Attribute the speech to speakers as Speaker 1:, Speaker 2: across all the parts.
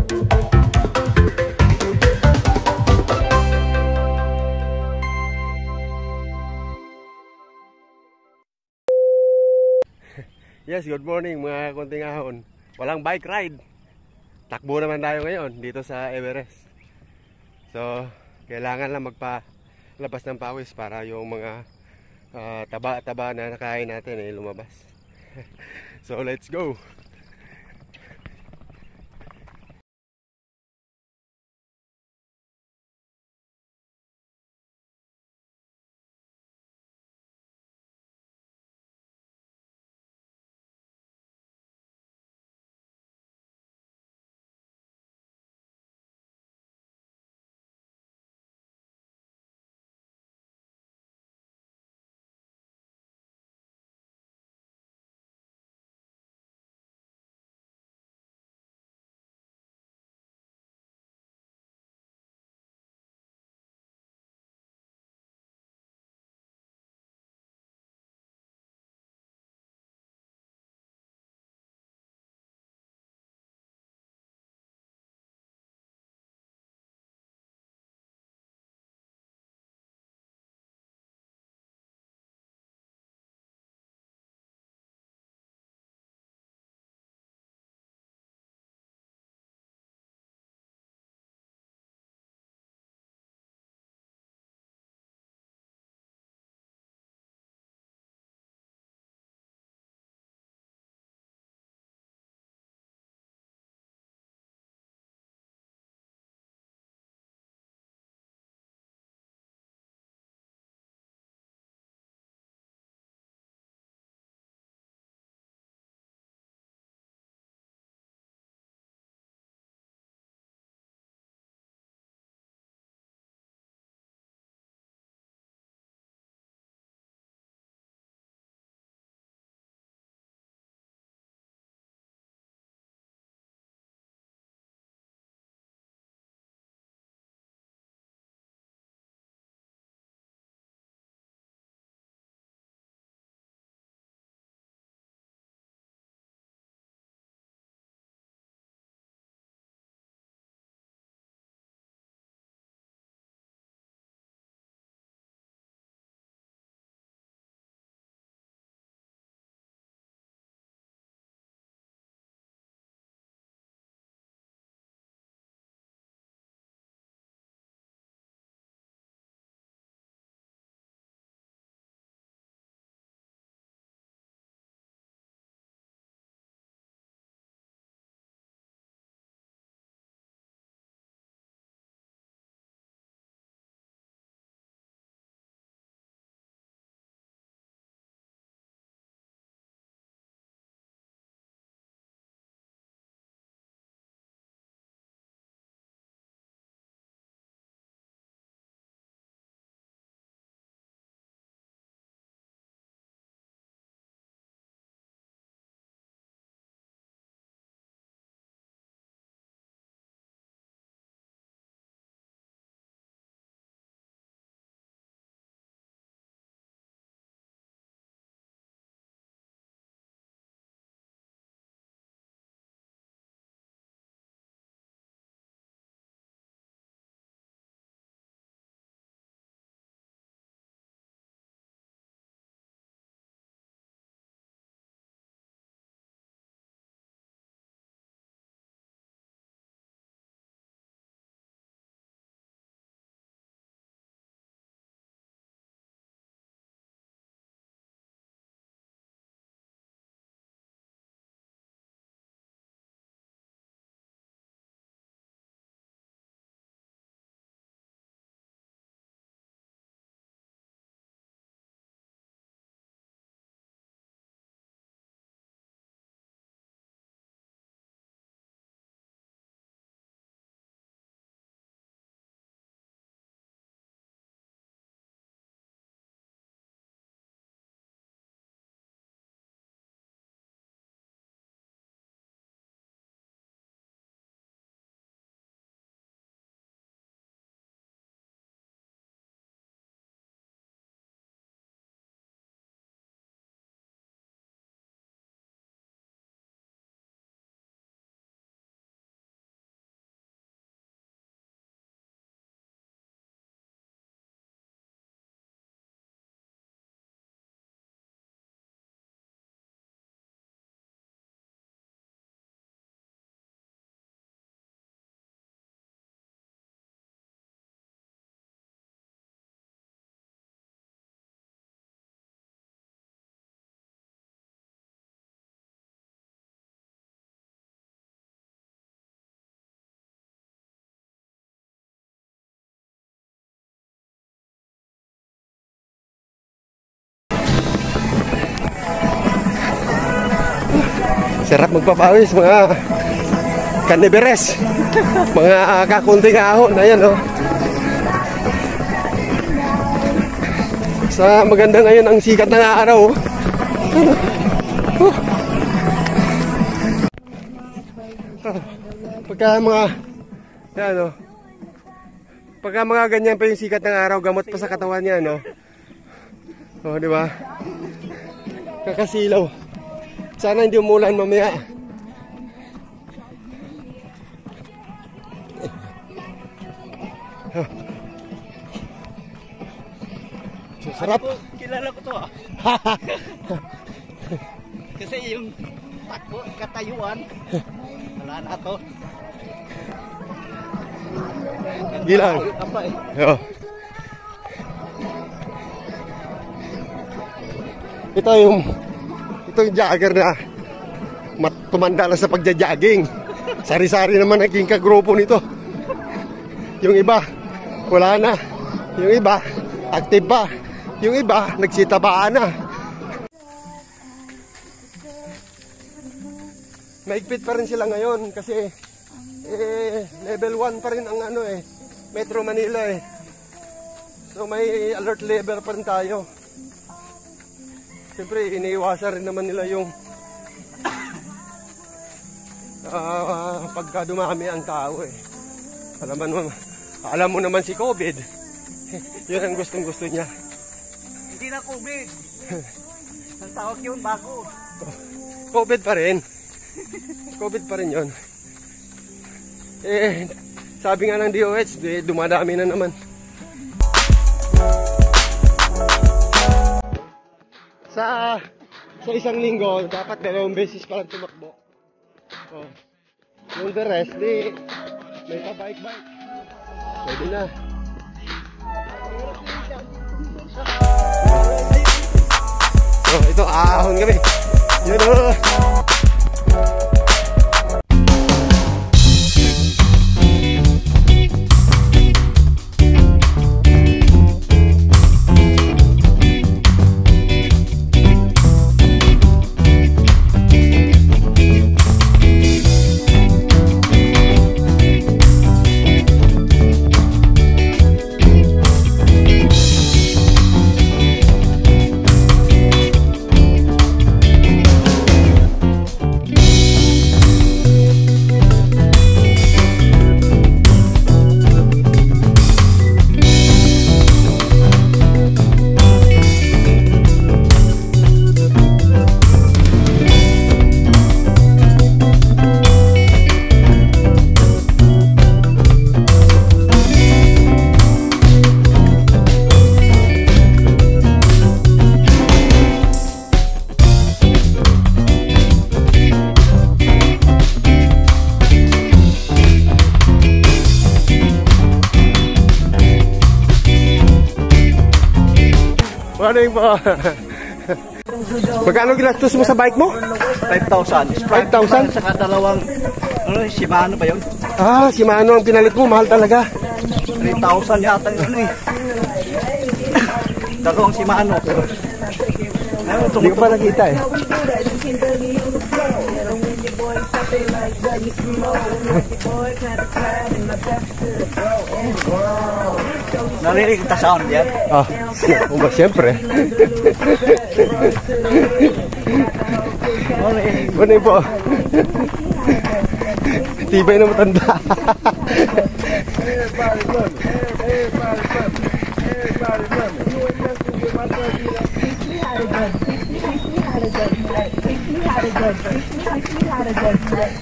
Speaker 1: Yes, good morning mga konting ahon. Walang bike ride. Takbo naman tayo ngayon dito sa Everest. So, kailangan lang magpalabas ng pawis para yung mga taba-taba na nakain natin lumabas. So, let's go. Sarap magpapawis mga kaniberes. Mga kakunting ahon. Ayan oh. Sa maganda ngayon ang sikat ng araw. Pagka mga yan, no? Pagka mga ganyan pa yung sikat ng araw, gamot pa sa katawan niya, no? Oh, di ba? Kakasilaw. Sana hindi umulan mamaya. Sarap.
Speaker 2: Kilala ko to ah. Kasi yung takbo, katayuan. Wala na to.
Speaker 1: Gilang.
Speaker 2: Apa eh?
Speaker 1: Yo. Ito yung jogger na tumanda na sa pagja-jogging. Sari-sari naman naging kagrupo nito. Yung iba, wala na. Yung iba, active pa. Yung iba, nagsitabaan na. Maigpit pa rin sila ngayon kasi level 1 pa rin ang Metro Manila eh. So may alert level pa rin tayo. Siyempre, iniiwasan rin naman nila yung pagka dumami ang tao eh. Alam mo naman si COVID. Yun ang gustong-gusto niya.
Speaker 2: Hindi na COVID. Ang tawag yun, bako.
Speaker 1: COVID pa rin. COVID pa rin yun. Sabi nga ng DOH, dumadami na naman. Sa isang linggo, dapat 2 beses pa lang tumakbo. Oh. Yung the rest, may pa-bike-bike. Pwede na. Oh, ito, ahon kami. Yun o. Morning po. Magkano ginastos mo sa bike mo?
Speaker 2: 5,000.
Speaker 1: 5,000?
Speaker 2: Saka dalawang, Shimano ba yun?
Speaker 1: Ah, Shimano ang pinalit mo. Mahal talaga.
Speaker 2: 3,000 yata yun eh. Dalawang Shimano.
Speaker 1: Hindi ko pa nakita eh.
Speaker 2: Narinig kita sound yan?
Speaker 1: Ah, ba siyempre. Morning po. Tibay na matanda.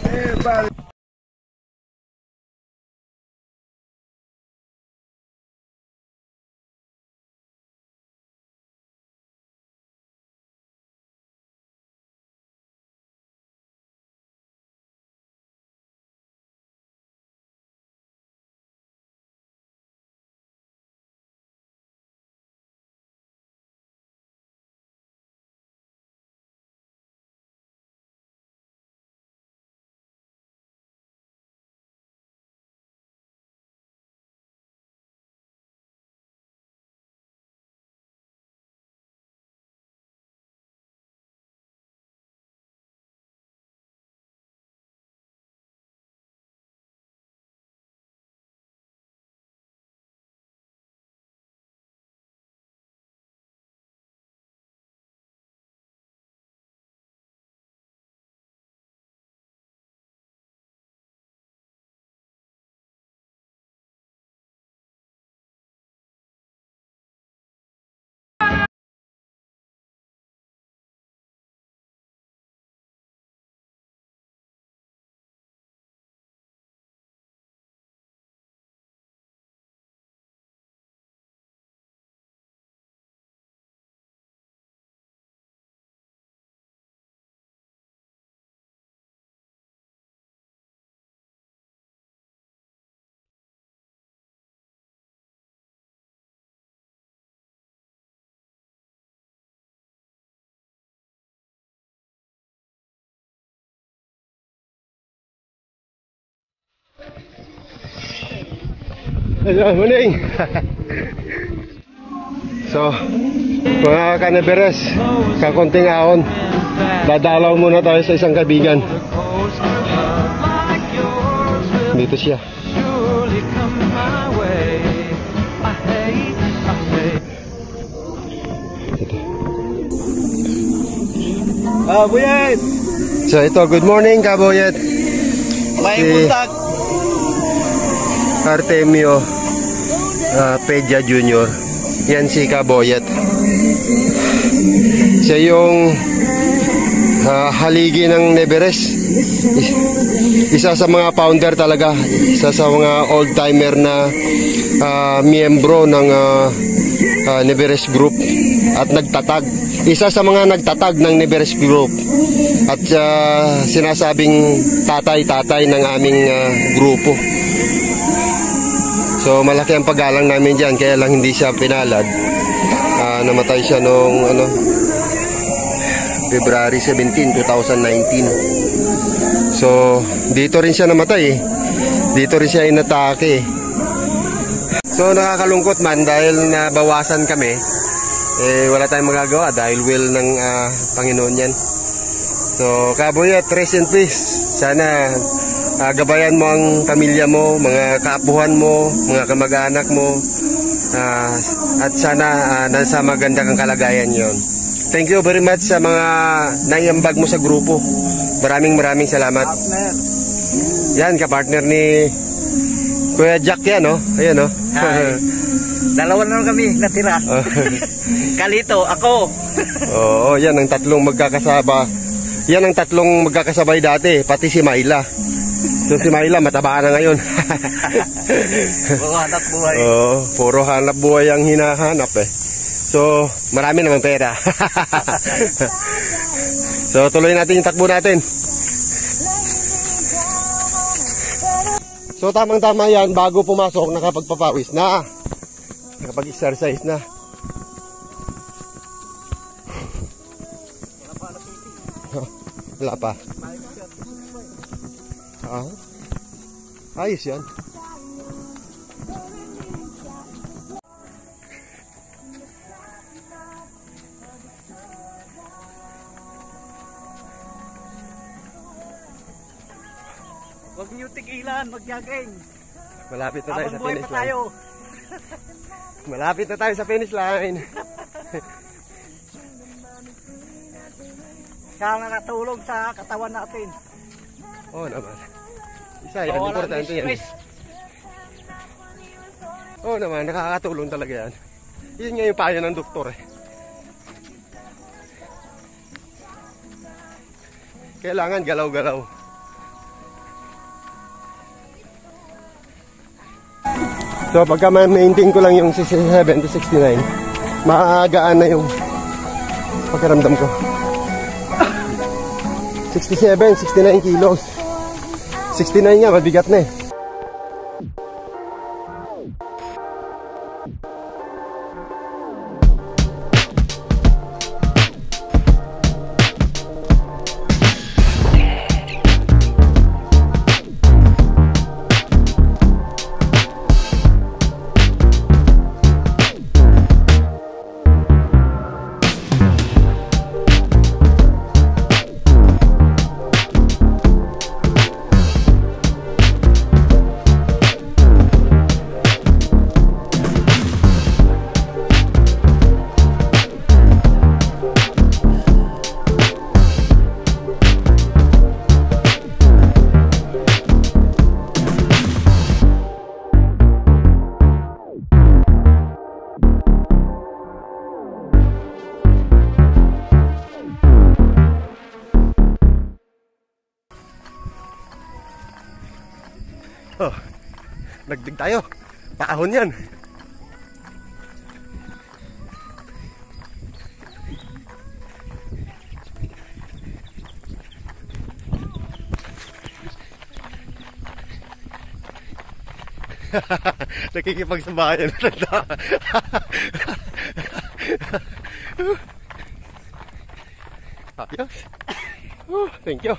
Speaker 1: Everybody. Good morning. So, mga ka-Neveres, kakunting ahon, dadalaw muna tayo sa isang kaibigan. Dito siya.
Speaker 2: Buyet!
Speaker 1: So ito, good morning Kabuyet.
Speaker 2: May
Speaker 1: Si
Speaker 2: buntag.
Speaker 1: Artemio Pedia Jr. Yan si Kabuyet. Siya yung haligi ng Neveres. Isa sa mga founder talaga. Isa sa mga old-timer na miyembro ng Neveres Group. At nagtatag. Isa sa mga nagtatag ng Neveres Group. At sinasabing tatay-tatay ng aming grupo. So malaki ang paggalang namin dyan, kaya lang hindi siya pinalad. Namatay siya noong February 17, 2019. So dito rin siya namatay eh. Dito rin siya inatake. So nakakalungkot man dahil nabawasan kami. Wala tayong magagawa dahil will ng Panginoon yan. So Kabuyet, rest in peace. Sana gabayan mo ang pamilya mo, mga kaapuhan mo, mga kamag-anak mo, at sana nasa maganda kang kalagayan yon. Thank you very much sa mga naiambag mo sa grupo. Maraming salamat.
Speaker 2: Partner.
Speaker 1: Yan, kapartner ni Kuya Jack yan, no? Ayan, no?
Speaker 2: Dalawa na kami natira. Kalito, ako.
Speaker 1: Oo, yan ang tatlong magkakasaba. Yan ang tatlong magkakasabay dati, pati si Myla. So si Myla mataba na ngayon.
Speaker 2: Puro hanap buhay.
Speaker 1: Oo, puro hanap buhay ang hinahanap eh. So, marami namang pera. So, tuloy natin yung takbo natin. So, tamang-tama yan, bago pumasok, nakapagpapawis na. Nakapag-exercise na. Wala pa. Ayos yan.
Speaker 2: Huwag niyo tigilan, mag-jogging.
Speaker 1: Malapit na tayo sa
Speaker 2: Habang buhay
Speaker 1: finish
Speaker 2: pa tayo.
Speaker 1: line. Malapit na tayo sa finish line.
Speaker 2: Siya ang nakatulong sa katawan natin.
Speaker 1: Oo naman. Isa yan, importante yan. Oo naman, nakakatulong talaga yan. Yun nga yung payo ng doktor eh. Kailangan galaw-galaw. So pagka ma-maintain ko lang yung 67 to 69, maagaan na yung pakiramdam ko. 67, 69 kilos. 69 nga, mabigat na eh. Oh, nagdig tayo. Paahon yan. Nakikipagsabayan na tanda. Ayos. Thank you.